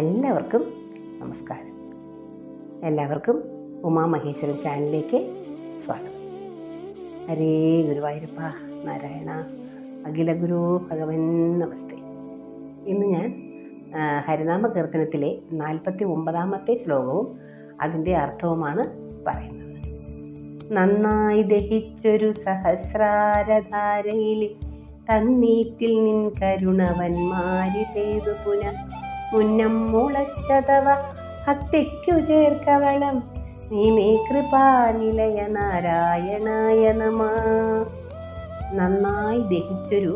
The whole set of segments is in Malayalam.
എല്ലാവർക്കും നമസ്കാരം. എല്ലാവർക്കും ഉമാമഹേശ്വരൻ ചാനലിലേക്ക് സ്വാഗതം. ഹരേ ഗുരുവായൂരപ്പ നാരായണ അഖില ഗുരു ഭഗവൻ നമസ്തേ. ഇന്ന് ഞാൻ ഹരിനാമ കീർത്തനത്തിലെ 49ാമത്തെ ശ്ലോകവും അതിൻ്റെ അർത്ഥവുമാണ് പറയുന്നത്. നന്നായി ദഹിച്ചൊരു സഹസ്രാരധാരയിൽ തന്നീറ്റിൽ നിൻ കരുണവന്മാരി പെയ്തു പുന മുന്നം മുളച്ചതവ ഭക്തിക്കു ചേർക്കവളം നീ മേ കൃപാനിലയ നാരായണായ നമഃ. നന്നായി ദഹിച്ചൊരു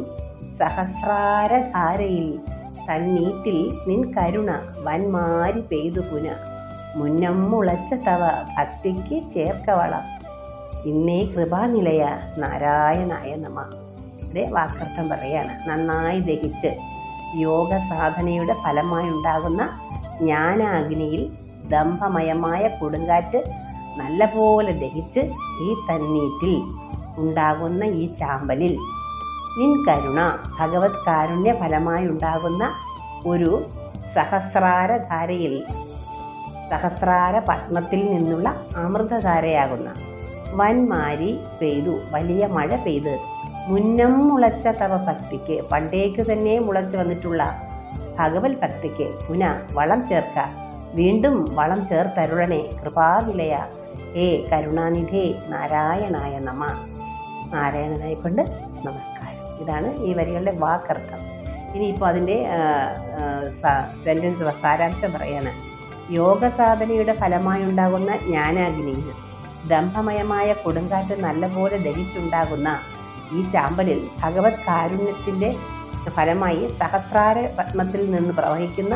സഹസ്രാരധാരയിൽ തന്നീറ്റിൽ നിൻ കരുണ വന്മാരി പെയ്തു പുന മുന്നം മുളച്ച തവ ഭക്തിക്ക് ചേർക്കവളം ഇന്നേ കൃപാനിലയ നാരായണായ നമഃ. ഇവിടെ വാക്കർത്ഥം പറയാണ്. നന്നായി ദഹിച്ച് യോഗ സാധനയുടെ ഫലമായി ഉണ്ടാകുന്ന ജ്ഞാനാഗ്നിയിൽ ദംഭമയമായ കൊടുങ്കാറ്റ് നല്ലപോലെ ദഹിച്ച് ഈ തന്നീറ്റിൽ ഉണ്ടാകുന്ന ഈ ചാമ്പലിൽ നിൻ കരുണ ഭഗവത് കാരുണ്യ ഫലമായി ഉണ്ടാകുന്ന ഒരു സഹസ്രാരധാരയിൽ സഹസ്രാര പത്മത്തിൽ നിന്നുള്ള അമൃതധാരയാകുന്ന വൻമാരി പെയ്തു, വലിയ മഴ പെയ്ത് മുന്നം മുളച്ച തവ ഭക്തിക്ക്, പണ്ടേക്ക് തന്നെ മുളച്ചു വന്നിട്ടുള്ള ഭഗവത് ഭക്തിക്ക് വളം ചേർക്ക, വീണ്ടും വളം ചേർത്തരുളനെ കൃപാവിലയ ഹേ കരുണാനിധേ നാരായണായ നമ. നാരായണനായിക്കൊണ്ട് നമസ്കാരം. ഇതാണ് ഈ വരികളുടെ വാക്കർത്ഥം. ഇനിയിപ്പോൾ അതിൻ്റെ സെൻറ്റൻസ് സാരാംശം പറയാണ്. യോഗ സാധനയുടെ ഫലമായി ഉണ്ടാകുന്ന ജ്ഞാനാഗ്നിയിൽ ദംഭമയമായ കൊടുങ്കാറ്റ് നല്ലപോലെ ദഹിച്ചുണ്ടാകുന്ന ഈ ചാമ്പലിൽ ഭഗവത് കാരുണ്യത്തിൻ്റെ ഫലമായി സഹസ്രാര പത്മത്തിൽ നിന്ന് പ്രവഹിക്കുന്ന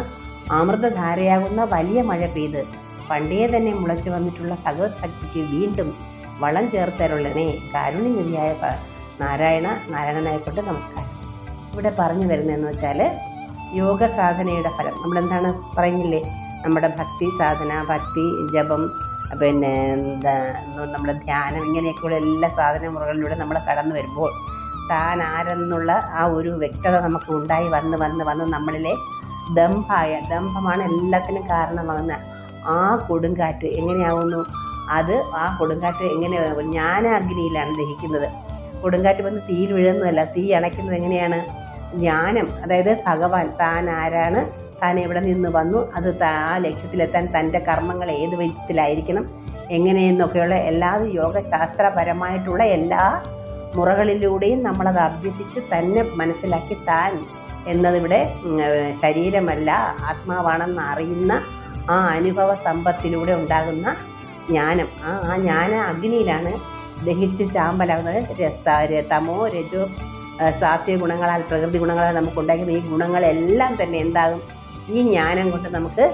അമൃതധാരയാകുന്ന വലിയ മഴ പെയ്ത് പണ്ടേ തന്നെ മുളച്ചു വന്നിട്ടുള്ള ഭഗവത് ഭക്തിക്ക് വീണ്ടും വളം ചേർത്തരുള്ളനെ കാരുണ്യനിധിയായ നാരായണനായിക്കൊണ്ട് നമസ്കാരം. ഇവിടെ പറഞ്ഞു വരുന്നതെന്ന് വെച്ചാൽ യോഗ സാധനയുടെ ഫലം നമ്മളെന്താണ് പറയുന്നില്ലേ, നമ്മുടെ ഭക്തി സാധന, ഭക്തി ജപം, പിന്നെ നമ്മുടെ ധ്യാനം, ഇങ്ങനെയൊക്കെയുള്ള എല്ലാ സാധന മുറകളിലൂടെ നമ്മൾ കടന്നു വരുമ്പോൾ താൻ ആരെന്നുള്ള ആ ഒരു വ്യക്തത നമുക്ക് ഉണ്ടായി വന്ന് നമ്മളിലെ ദംഭമാണ് എല്ലാത്തിനും കാരണമാകുന്ന ആ കൊടുങ്കാറ്റ് എങ്ങനെയാവുന്നു, അത് ആ കൊടുങ്കാറ്റ് എങ്ങനെ ജ്ഞാനാഗ്നിയിലാണ് ദഹിക്കുന്നത്. കൊടുങ്കാറ്റ് വന്ന് തീയിൽ വീഴുന്നതല്ല, തീ അണയ്ക്കുന്നത് എങ്ങനെയാണ്? ജ്ഞാനം, അതായത് ഭഗവാൻ താൻ ആരാണ്, താൻ എവിടെ നിന്ന് വന്നു, അത് ആ ലക്ഷ്യത്തിലെത്താൻ തൻ്റെ കർമ്മങ്ങൾ ഏത് വിധത്തിലായിരിക്കണം, എങ്ങനെയെന്നൊക്കെയുള്ള എല്ലാ യോഗശാസ്ത്രപരമായിട്ടുള്ള എല്ലാ മുറകളിലൂടെയും നമ്മളത് അഭ്യസിച്ച് തന്നെ മനസ്സിലാക്കി താൻ എന്നതിവിടെ ശരീരമല്ല ആത്മാവാണെന്ന് അറിയുന്ന ആ അനുഭവ സമ്പത്തിലൂടെ ഉണ്ടാകുന്ന ജ്ഞാനം, ആ ജ്ഞാന അഗ്നിയിലാണ് ദഹിച്ച് ചാമ്പലാകുന്നത്. തമോ രജോ സാത്വിക ഗുണങ്ങളാൽ, പ്രകൃതി ഗുണങ്ങളാൽ നമുക്കുണ്ടാക്കുന്ന ഈ ഗുണങ്ങളെല്ലാം തന്നെ എന്താകും, ഈ ജ്ഞാനം കൊണ്ട് നമുക്ക്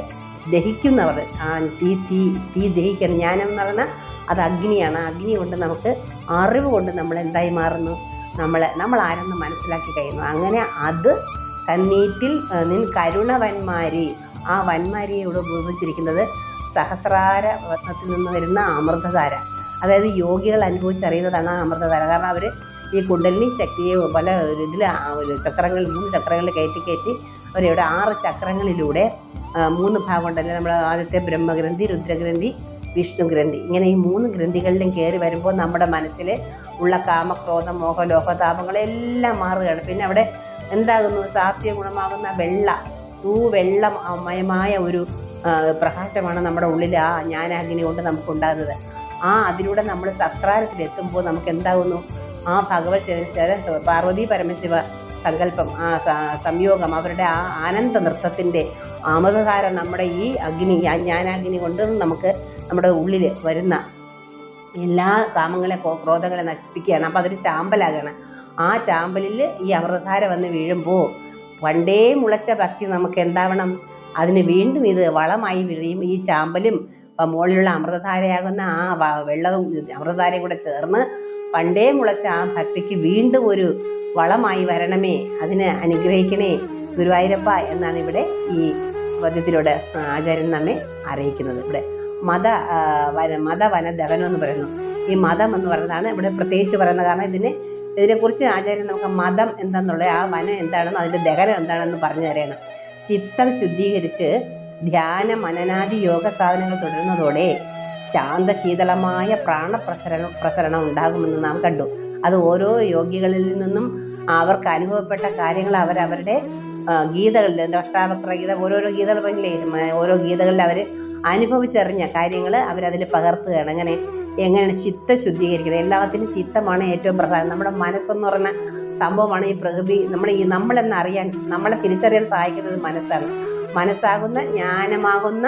ദഹിക്കുന്നവർ ആ തീ ദഹിക്കണം. ജ്ഞാനം എന്ന് പറഞ്ഞാൽ അത് അഗ്നിയാണ്. അഗ്നി കൊണ്ട് നമുക്ക് അറിവ് കൊണ്ട് നമ്മൾ എന്തായി മാറുന്നു, നമ്മൾ ആരെന്ന് മനസ്സിലാക്കി കഴിയുന്നു. അങ്ങനെ അത് തന്നീറ്റിൽ നിൻ കരുണ വന്മാരി, ആ വന്മാരിയോട് ഉപയോഗിച്ചിരിക്കുന്നത് സഹസ്രാര പത്മത്തിൽ നിന്ന് വരുന്ന അമൃതധാര, അതായത് യോഗികൾ അനുഭവിച്ചറിയുന്നതാണ് ആ അമൃതധാര. കാരണം അവർ ഈ കുണ്ടലിനി ശക്തിയെ പല ഇതിൽ 3 ചക്രങ്ങളിൽ കയറ്റി അവരിവിടെ 6 ചക്രങ്ങളിലൂടെ 3 ഭാഗം ഉണ്ടല്ലോ. നമ്മൾ ആദ്യത്തെ ബ്രഹ്മഗ്രന്ഥി, രുദ്രഗ്രന്ഥി, വിഷ്ണുഗ്രന്ഥി, ഇങ്ങനെ ഈ 3 ഗ്രന്ഥികളിലും കയറി വരുമ്പോൾ നമ്മുടെ മനസ്സിൽ ഉള്ള കാമക്രോധ മോഹ ലോകതാപങ്ങളെല്ലാം മാറുകയാണ്. പിന്നെ അവിടെ എന്താകുന്നു, സാത്വിക ഗുണമാകുന്ന വെള്ളമയമായ ഒരു പ്രകാശമാണ് നമ്മുടെ ഉള്ളിൽ ആ ജ്ഞാനാഗ്നി കൊണ്ട് നമുക്കുണ്ടാകുന്നത്. അതിലൂടെ നമ്മൾ സഹസ്രാരത്തിലെത്തുമ്പോൾ നമുക്ക് എന്താകുന്നു, ആ ഭഗവത് പാർവതി പരമശിവ സങ്കല്പം, ആ സംയോഗം, അവരുടെ ആ ആനന്ദ നൃത്തത്തിൻ്റെ അമൃതധാര നമ്മുടെ ഈ ജ്ഞാനാഗ്നി കൊണ്ട് നമുക്ക് നമ്മുടെ ഉള്ളിൽ വരുന്ന എല്ലാ കാമങ്ങളെ ക്രോധങ്ങളെ നശിപ്പിക്കുകയാണ്. അപ്പോൾ അതൊരു ചാമ്പലാകണം. ആ ചാമ്പലിൽ ഈ അമൃതധാര വന്ന് വീഴുമ്പോൾ പണ്ടേ മുളച്ച ഭക്തി നമുക്ക് എന്താവണം, അതിന് വീണ്ടും ഇത് വളമായി വീഴും. ഈ ചാമ്പലും മുകളിലുള്ള അമൃതധാരയാകുന്ന ആ വെള്ളവും അമൃതധാരയും കൂടെ ചേർന്ന് പണ്ടേ മുളച്ച ആ ഭക്തിക്ക് വീണ്ടും ഒരു വളമായി വരണമേ, അതിനെ അനുഗ്രഹിക്കണേ ഗുരുവായൂരപ്പ എന്നാണ് ഇവിടെ ഈ പദ്യത്തിലൂടെ ആചാര്യൻ നമ്മെ അറിയിക്കുന്നത്. ഇവിടെ മതവന ദഹനം എന്ന് പറയുന്നു. ഈ മതം എന്ന് പറയുന്നതാണ് ഇവിടെ പ്രത്യേകിച്ച് പറയുന്നത്. കാരണം ഇതിനെക്കുറിച്ച് ആചാര്യൻ നമുക്ക് മതം എന്താണെന്നുള്ള, ആ വനം എന്താണെന്ന്, അതിൻ്റെ ദഹനം എന്താണെന്ന് പറഞ്ഞു തരണം. ചിത്തം ശുദ്ധീകരിച്ച് ധ്യാന മനനാദി യോഗ സാധനങ്ങൾ തുടരുന്നതോടെ ശാന്തശീതളമായ പ്രസരണം ഉണ്ടാകുമെന്ന് നാം കണ്ടു. അത് ഓരോ യോഗികളിൽ നിന്നും അവർക്ക് അനുഭവപ്പെട്ട കാര്യങ്ങൾ അവരവരുടെ ഗീതകളിൽ, അഷ്ടാവക്ര ഗീത, ഓരോരോ ഗീതകൾ പറഞ്ഞില്ലേ, ഓരോ ഗീതകളിൽ അവർ അനുഭവിച്ചറിഞ്ഞ കാര്യങ്ങൾ അവരതിൽ പകർത്തുകയാണ്. എങ്ങനെയാണ് ചിത്ത ശുദ്ധീകരിക്കുന്നത്. എല്ലാത്തിനും ചിത്തമാണ് ഏറ്റവും പ്രധാനം. നമ്മുടെ മനസ്സെന്ന് പറഞ്ഞ സംഭവമാണ് ഈ പ്രകൃതി. നമ്മളെന്നറിയാൻ, നമ്മളെ തിരിച്ചറിയാൻ സഹായിക്കുന്നത് മനസ്സാണ്. മനസ്സാകുന്ന ജ്ഞാനമാകുന്ന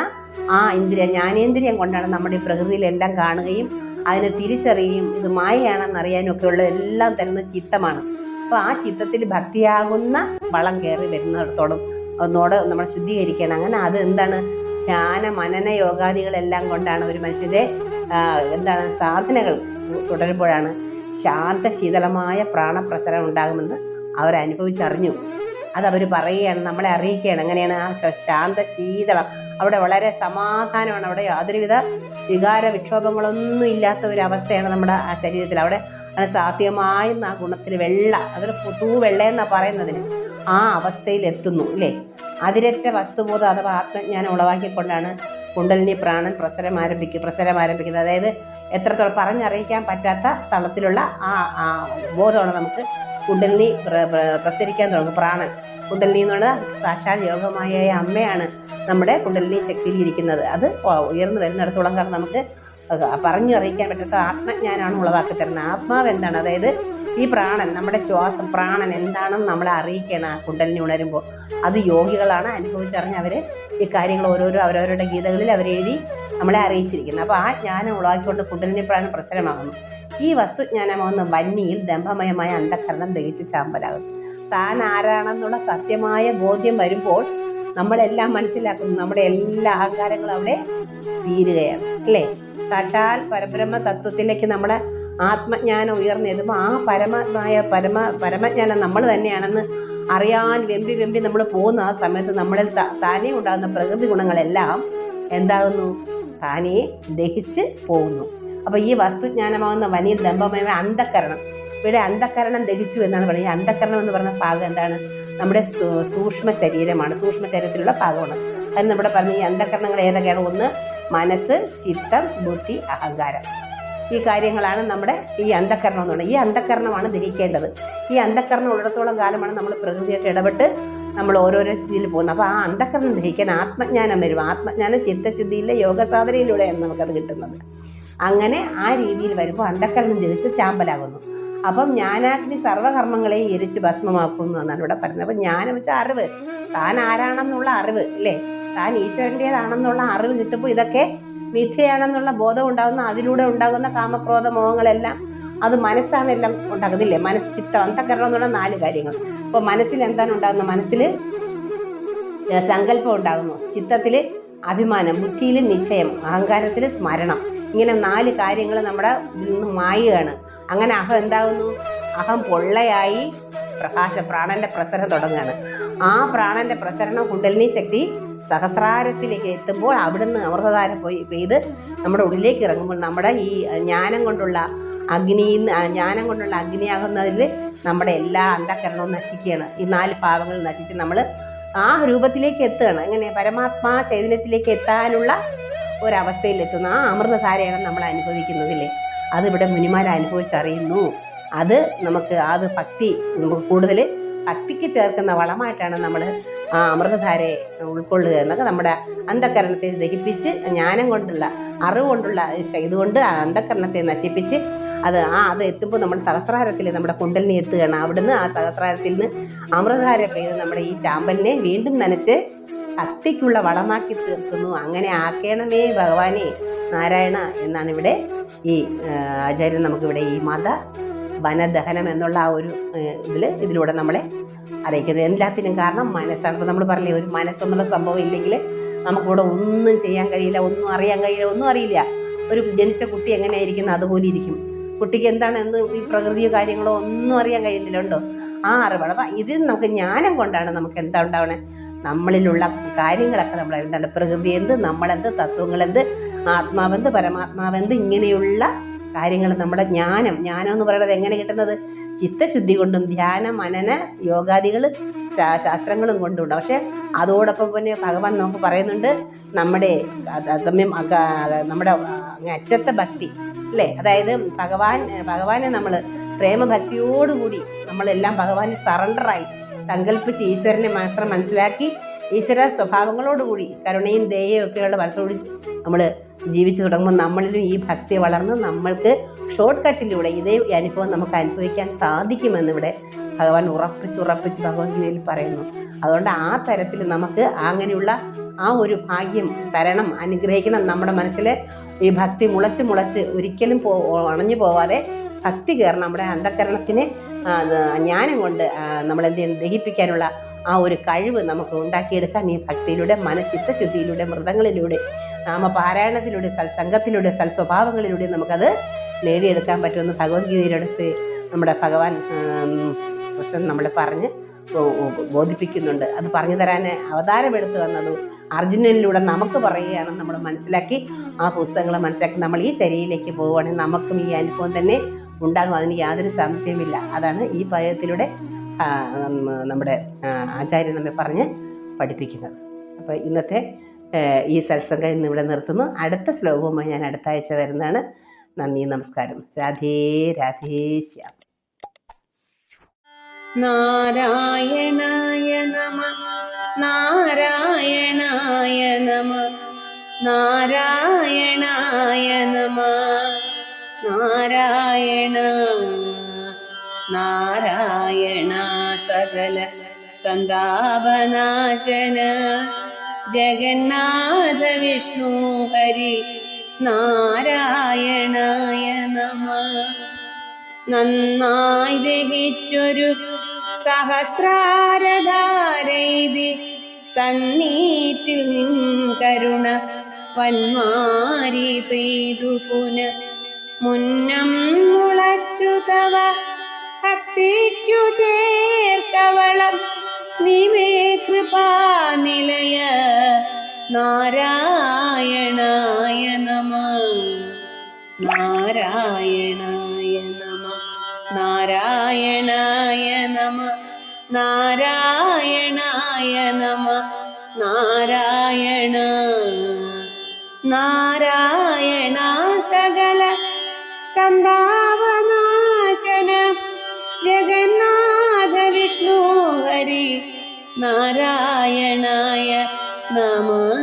ആ ജ്ഞാനേന്ദ്രിയം കൊണ്ടാണ് നമ്മുടെ ഈ പ്രകൃതിയിലെല്ലാം കാണുകയും അതിനെ തിരിച്ചറിയുകയും ഇത് മായയാണെന്നറിയാനും ഒക്കെയുള്ള എല്ലാം തരുന്ന ചിത്തമാണ്. അപ്പോൾ ആ ചിത്തത്തിൽ ഭക്തിയാകുന്ന വളം കയറി വരുന്നിടത്തോളം നമ്മൾ ശുദ്ധീകരിക്കണം. അങ്ങനെ അത് എന്താണ്, ധ്യാന മനന യോഗാദികളെല്ലാം കൊണ്ടാണ് ഒരു മനുഷ്യൻ്റെ സാധനകൾ തുടരുമ്പോഴാണ് ശാന്തശീതളമായ പ്രാണപ്രസരം ഉണ്ടാകുമെന്ന് അവരനുഭവിച്ചറിഞ്ഞു. അതവർ പറയുകയാണ്, നമ്മളെ അറിയിക്കുകയാണ്. അങ്ങനെയാണ് ആ ശാന്തശീതളം. അവിടെ വളരെ സമാധാനമാണ്. അവിടെ യാതൊരുവിധ വികാര വിക്ഷോഭങ്ങളൊന്നും ഇല്ലാത്ത ഒരു അവസ്ഥയാണ് നമ്മുടെ ആ ശരീരത്തിൽ. അവിടെ സാധ്യമായും ആ ഗുണത്തിൽ അതൊരു വെള്ളയെന്നാണ് പറയുന്നതിന്. ആ അവസ്ഥയിൽ എത്തുന്നു അല്ലേ. അതിരറ്റ വസ്തുബോധം അഥവാ ആത്മജ്ഞാനം ഉളവാക്കിക്കൊണ്ടാണ് കുണ്ടലിനി പ്രാണൻ പ്രസരം ആരംഭിക്കുന്നത്. അതായത് എത്രത്തോളം പറഞ്ഞറിയിക്കാൻ പറ്റാത്ത തലത്തിലുള്ള ആ ബോധമാണ് നമുക്ക് കുണ്ടലിനി പ്രസരിക്കാൻ തുടങ്ങും. പ്രാണൻ കുണ്ടലിനി എന്ന് പറഞ്ഞാൽ സാക്ഷാൽ യോഗമായ അമ്മയാണ് നമ്മുടെ കുണ്ടലിനി ശക്തിയിൽ ഇരിക്കുന്നത്. അത് ഉയർന്നു വരുന്നിടത്തോളം കാരണം നമുക്ക് പറഞ്ഞു അറിയിക്കാൻ പറ്റാത്ത ആത്മജ്ഞാനമാണ് ഉളവാക്കി തരുന്നത്. ആത്മാവ് എന്താണ്, അതായത് ഈ പ്രാണൻ, നമ്മുടെ ശ്വാസം, പ്രാണൻ എന്താണെന്ന് നമ്മളെ അറിയിക്കണം. കുണ്ടലിനി ഉണരുമ്പോൾ അത് യോഗികളാണ് അനുഭവിച്ചറിഞ്ഞ് അവർ ഈ കാര്യങ്ങൾ ഓരോരോ അവരവരുടെ ഗീതകളിൽ അവരെഴുതി നമ്മളെ അറിയിച്ചിരിക്കുന്നത്. അപ്പോൾ ആ ജ്ഞാനം ഉളവാക്കിക്കൊണ്ട് കുണ്ടലിനി പ്രാണൻ പ്രസരമാകുന്നു. ഈ വസ്തുജ്ഞാനമാകുന്ന വന്നിയിൽ ദമ്പമയമായ അന്ധകരണം ദഹിച്ച് ചാമ്പലാകും. താൻ ആരാണെന്നുള്ള സത്യമായ ബോധ്യം വരുമ്പോൾ നമ്മളെല്ലാം മനസ്സിലാക്കുന്നു. നമ്മുടെ എല്ലാ അഹങ്കാരങ്ങളും അവിടെ തീരുകയാണ് അല്ലേ. സാക്ഷാൽ പരബ്രഹ്മ തത്വത്തിലേക്ക് നമ്മുടെ ആത്മജ്ഞാനം ഉയർന്നെത്തുമ്പോൾ ആ പരമജ്ഞാനം നമ്മൾ തന്നെയാണെന്ന് അറിയാൻ വെമ്പി നമ്മൾ പോകുന്ന ആ സമയത്ത് നമ്മളിൽ താനേ ഉണ്ടാകുന്ന പ്രകൃതി ഗുണങ്ങളെല്ലാം എന്താകുന്നു, താനേ ദഹിച്ച് പോകുന്നു. അപ്പോൾ ഈ വസ്തുജ്ഞാനമാകുന്ന വനിയിൽ ദമ്പമയമായ അന്ധകരണം, ഇവിടെ അന്ധകരണം ദഹിച്ചു എന്നാണ് പറയുന്നത്. അന്ധകരണം എന്ന് പറഞ്ഞ ഭാഗം എന്താണ്, നമ്മുടെ സൂക്ഷ്മ ശരീരമാണ്. സൂക്ഷ്മ ശരീരത്തിലുള്ള ഭാഗമാണ്. അത് നമ്മുടെ പറഞ്ഞ ഈ അന്ധകരണങ്ങൾ ഏതൊക്കെയാണ്? ഒന്ന് മനസ്സ്, ചിത്തം, ബുദ്ധി, അഹങ്കാരം. ഈ കാര്യങ്ങളാണ് നമ്മുടെ ഈ അന്ധകരണം എന്ന് പറയുന്നത്. ഈ അന്ധകരണമാണ് ദഹിക്കേണ്ടത്. ഈ അന്ധകരണം ഉള്ളിടത്തോളം കാലമാണ് നമ്മൾ പ്രകൃതിയായിട്ട് ഇടപെട്ട് നമ്മൾ ഓരോരോ സ്ഥിതിയിൽ പോകുന്നത്. അപ്പോൾ ആ അന്ധകരണം ദഹിക്കാൻ ആത്മജ്ഞാനം വരും. ആത്മജ്ഞാനം ചിത്തശുദ്ധിയിലെ യോഗസാധനയിലൂടെയാണ് നമുക്കത് കിട്ടുന്നത്. അങ്ങനെ ആ രീതിയിൽ വരുമ്പോൾ അന്ധകരണം ദഹിച്ച് ചാമ്പലാകുന്നു. അപ്പം ജ്ഞാനാഗ്നി സർവ്വകർമ്മങ്ങളെയും എരിച്ച് ഭസ്മമാക്കുന്നു എന്നാണ് ഇവിടെ പറയുന്നത്. അപ്പം ജ്ഞാനം വെച്ചാൽ അറിവ്, താൻ ആരാണെന്നുള്ള അറിവ് അല്ലേ, താൻ ഈശ്വരൻ്റേതാണെന്നുള്ള അറിവ് കിട്ടുമ്പോൾ ഇതൊക്കെ മിഥ്യയാണെന്നുള്ള ബോധം ഉണ്ടാകുന്ന, അതിലൂടെ ഉണ്ടാകുന്ന കാമക്രോധ മോഹങ്ങളെല്ലാം അത് മനസ്സാണ് എല്ലാം ഉണ്ടാകുന്നില്ലേ. മനസ്സ്, ചിത്തം, അന്ധകരണം എന്നുള്ള 4 കാര്യങ്ങൾ. അപ്പോൾ മനസ്സിൽ എന്താണ് ഉണ്ടാകുന്നത്? മനസ്സിൽ സങ്കല്പം ഉണ്ടാകുന്നു, ചിത്തത്തിൽ അഭിമാനം, ബുദ്ധിയിൽ നിശ്ചയം, അഹങ്കാരത്തിൽ സ്മരണം. ഇങ്ങനെ 4 കാര്യങ്ങൾ നമ്മുടെ ഇതിൽ നിന്ന് മായുകയാണ്. അങ്ങനെ അഹം എന്താകുന്നു? അഹം പൊള്ളയായി പ്രാണന്റെ പ്രസരണം തുടങ്ങുകയാണ്. ആ പ്രാണന്റെ പ്രസരണം കുണ്ടലിനി ശക്തി സഹസ്രാരത്തിലേക്ക് എത്തുമ്പോൾ അവിടുന്ന് അമൃതധാര പെയ്ത് നമ്മുടെ ഉള്ളിലേക്ക് ഇറങ്ങുമ്പോൾ നമ്മുടെ ഈ ജ്ഞാനം കൊണ്ടുള്ള അഗ്നിയാകുന്നതിൽ നമ്മുടെ എല്ലാ അന്ധകരണവും നശിക്കുകയാണ്. ഈ 4 പാവങ്ങൾ നശിച്ച് നമ്മൾ ആ രൂപത്തിലേക്ക് എത്തുകയാണ്. എങ്ങനെ? പരമാത്മാ ചൈതന്യത്തിലേക്ക് എത്താനുള്ള ഒരവസ്ഥയിലെത്തുന്ന ആ അമൃതധാരയാണ് നമ്മൾ അനുഭവിക്കുന്നതില്ലേ. അതിവിടെ മുനിമാർ അനുഭവിച്ചറിയുന്നു. അത് ഭക്തി, നമുക്ക് കൂടുതൽ ഭക്തിക്ക് ചേർക്കുന്ന വളമായിട്ടാണ് നമ്മൾ ആ അമൃതധാരയെ ഉൾക്കൊള്ളുക എന്നൊക്കെ. നമ്മുടെ അന്ധകരണത്തെ ദഹിപ്പിച്ച് ജ്ഞാനം കൊണ്ടുള്ള, അറിവ് കൊണ്ടുള്ള ഇതുകൊണ്ട് ആ അന്ധകരണത്തെ നശിപ്പിച്ച് അത് എത്തുമ്പോൾ നമ്മൾ സഹസ്രാരത്തിൽ നമ്മുടെ കുണ്ടലിനെ എത്തുകയാണ്. അവിടുന്ന് ആ സഹസ്രാരത്തിൽ നിന്ന് അമൃതധാര പെയ്ത് നമ്മുടെ ഈ ചാമ്പലിനെ വീണ്ടും നനച്ച് ഭക്തിക്കുള്ള വളമാക്കി തീർക്കുന്നു. അങ്ങനെ ആക്കേണമേ ഭഗവാനെ നാരായണ എന്നാണ് ഇവിടെ ഈ ആചാര്യൻ നമുക്കിവിടെ ഈ വനദഹനം എന്നുള്ള ആ ഒരു ഇതിലൂടെ നമ്മളെ അറിയിക്കുന്നത്. എല്ലാത്തിനും കാരണം മനസ്സാണ്. ഇപ്പോൾ നമ്മൾ പറഞ്ഞില്ലേ, ഒരു മനസ്സെന്നുള്ള സംഭവം ഇല്ലെങ്കിൽ നമുക്കിവിടെ ഒന്നും ചെയ്യാൻ കഴിയില്ല, ഒന്നും അറിയാൻ കഴിയില്ല, ഒന്നും അറിയില്ല. ഒരു ജനിച്ച കുട്ടി എങ്ങനെയായിരിക്കുന്നു അതുപോലെ ഇരിക്കും. കുട്ടിക്ക് എന്താണെന്ന് ഈ പ്രകൃതിയോ കാര്യങ്ങളോ ഒന്നും അറിയാൻ കഴിയുന്നില്ല, ഉണ്ടോ? ആ അറിവാണ്. അപ്പം ഇതിൽ നമുക്ക് ജ്ഞാനം കൊണ്ടാണ് നമുക്ക് എന്താ ഉണ്ടാവണേ, നമ്മളിലുള്ള കാര്യങ്ങളൊക്കെ നമ്മൾ എന്താണ്, പ്രകൃതി എന്ത്, നമ്മളെന്ത്, തത്വങ്ങളെന്ത്, ആത്മാവെന്ത്, പരമാത്മാവെന്ത്, ഇങ്ങനെയുള്ള കാര്യങ്ങൾ നമ്മുടെ ജ്ഞാനം എന്ന് പറയുന്നത് എങ്ങനെ കിട്ടുന്നത്? ചിത്തശുദ്ധി കൊണ്ടും ധ്യാന മനന യോഗാദികൾ ശാസ്ത്രങ്ങളും കൊണ്ടുണ്ട്. പക്ഷെ അതോടൊപ്പം തന്നെ ഭഗവാൻ നമുക്ക് പറയുന്നുണ്ട് നമ്മുടെ നമ്മുടെ അറ്റത്തെ ഭക്തി അല്ലേ, അതായത് ഭഗവാനെ നമ്മൾ പ്രേമഭക്തിയോടുകൂടി നമ്മളെല്ലാം ഭഗവാന് സറണ്ടറായി സങ്കല്പിച്ച് ഈശ്വരനെ മനസ്സിലാക്കി ഈശ്വര സ്വഭാവങ്ങളോടുകൂടി കരുണയും ദയയും ഒക്കെയുള്ള മനസ്സോട് നമ്മൾ ജീവിച്ചു തുടങ്ങുമ്പോൾ നമ്മളിലും ഈ ഭക്തി വളർന്ന് നമ്മൾക്ക് ഷോർട്ട് കട്ടിലൂടെ ഇതേ അനുഭവം നമുക്ക് അനുഭവിക്കാൻ സാധിക്കുമെന്ന് ഇവിടെ ഭഗവാൻ ഉറപ്പിച്ച് ഭഗവത്ഗീതയിൽ പറയുന്നു. അതുകൊണ്ട് ആ തരത്തിൽ നമുക്ക് അങ്ങനെയുള്ള ആ ഒരു ഭാഗ്യം തരണം, അനുഗ്രഹിക്കണം. നമ്മുടെ മനസ്സിൽ ഈ ഭക്തി മുളച്ച് ഒരിക്കലും അണഞ്ഞു പോവാതെ ഭക്തി കയറണം. നമ്മുടെ അന്ധകരണത്തിന് ജ്ഞാനം കൊണ്ട് നമ്മളെന്ത് ദഹിപ്പിക്കാനുള്ള ആ ഒരു കഴിവ് നമുക്ക് ഉണ്ടാക്കിയെടുക്കാൻ ഈ ഭക്തിയിലൂടെ, ചിത്തശുദ്ധിയിലൂടെ, മൃതങ്ങളിലൂടെ, നാമപാരായണത്തിലൂടെ, സത്സംഗത്തിലൂടെ, സൽസ്വഭാവങ്ങളിലൂടെ നമുക്കത് നേടിയെടുക്കാൻ പറ്റുമെന്ന് ഭഗവത്ഗീതയിലൂടെ നമ്മുടെ ഭഗവാൻ കൃഷ്ണൻ നമ്മളെ പറഞ്ഞ് ബോധിപ്പിക്കുന്നുണ്ട്. അത് പറഞ്ഞു തരാൻ അവതാരമെടുത്ത് വന്നത് അർജുനനിലൂടെ നമുക്ക് പറയുകയാണ്. നമ്മൾ മനസ്സിലാക്കി ആ പുസ്തകങ്ങൾ മനസ്സിലാക്കി നമ്മൾ ഈ ചര്യയിലേക്ക് പോവുകയാണെങ്കിൽ നമുക്കും ഈ അനുഭവം തന്നെ ഉണ്ടാകും. അതിന് യാതൊരു സംശയമില്ല. അതാണ് ഈ പദ്യത്തിലൂടെ നമ്മുടെ ആചാര്യൻ നമ്മെ പറഞ്ഞ് പഠിപ്പിക്കുന്നത്. അപ്പോൾ ഇന്നത്തെ ഈ സത്സംഗം ഇന്നിവിടെ നിർത്തുന്നു. അടുത്ത ശ്ലോകവുമായി ഞാൻ അടുത്ത ആഴ്ച വരുന്നതാണ്. നന്ദി, നമസ്കാരം. രാധേ രാധേ ശ്യാം. നാരായണായ നമഃ നാരായണായ നമഃ നാരായണായ നമഃ നാരായണ നാരായണ സകല സന്താപനാശന ജഗന്നാഥ വിഷ്ണു ഹരി നാരായണായ നമഃ. നന്നായി ദഹിച്ചൊരു സഹസ്രാരധാരൈതി തന്നീറ്റിൽ നിൻ കരുണ വന്മാരി പെയ്തു പുന മുന്നം മുളച്ചു തവ ഭക്തിക്കു ചേർക്കവളം നിമേ കൃപാനിലയ നാരായണായ നമഃ നാരായണായ നമഃ നാരായണായ നമഃ നാരായണായ നമഃ നാരായണ നാരായണ സകല സന്താപനാശന ജഗന്നാഥ വിഷ്ണു ഹരി നാരായണായ നമഃ.